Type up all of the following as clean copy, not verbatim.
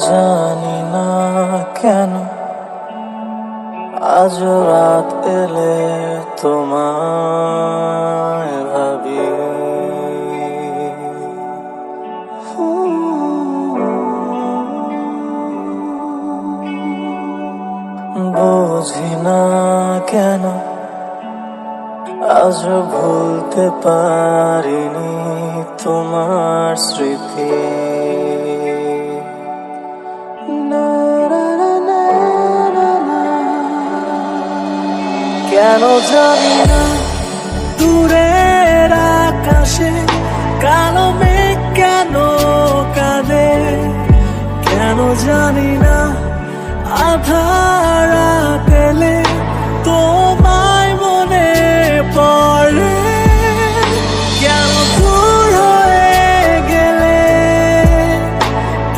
জানি না কেন আজ রাত এলে তোমায় ভাবি। বুঝি না কেন আজ ভুলতে পারিনি তোমার স্মৃতি। কেন জানি না দূরের আকাশে কালো মেঘ কেন কাঁদে, কেন জানি না আধার রাত এলে তোমায় মনে পড়ে। কেন দূর হয়ে গেলে,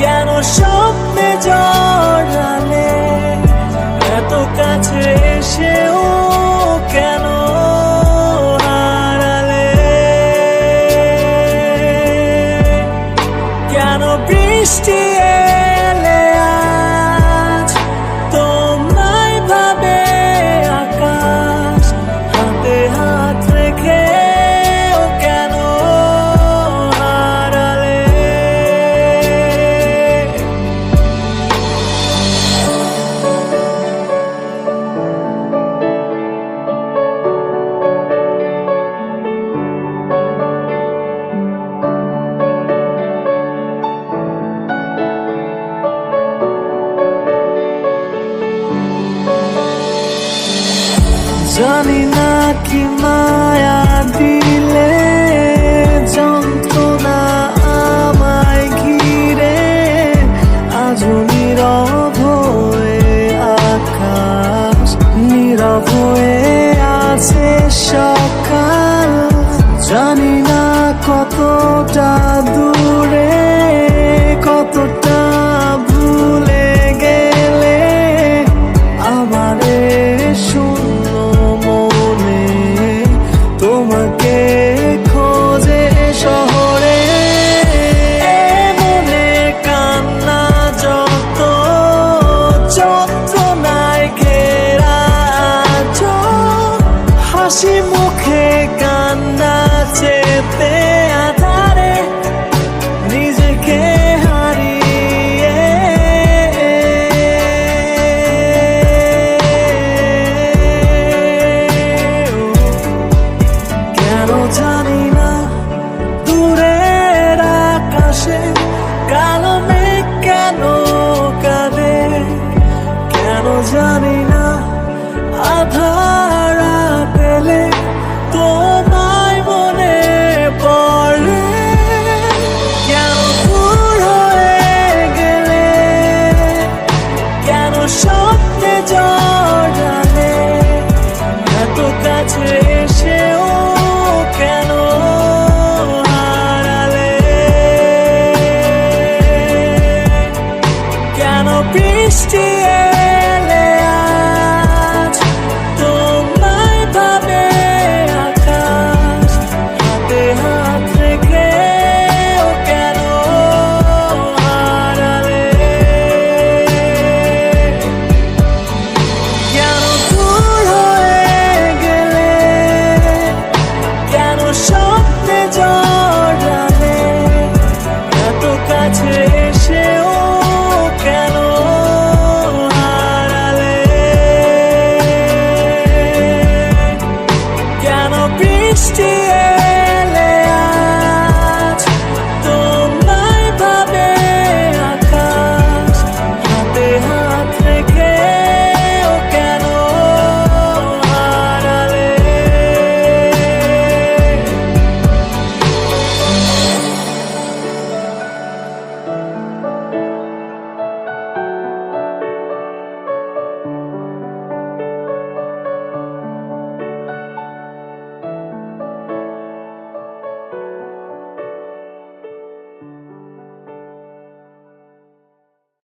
কেন স্বপ্নে জড়ালে, এত কাছে এসেও কেন হারালে। কেন বৃষ্টি এলে আজ তোমায় ভাবে আকাশ, হাতে হাত রেখে কেন হারালে। জানি না কি মায়া দিলে যন্ত্রণা আমায় ঘিরে, আজও নীরব হয়ে আকাশ, নীরব হয়ে আছে সকাল। জানি না কতটা দূরে, কতটা ভুলে গেলে আমারে শূন্য মনে তোমাকে খোঁজে শহরে। মনে কান্না যত যন্ত্রণায় ঘেরা, হাসি মুখে কান্না চেপে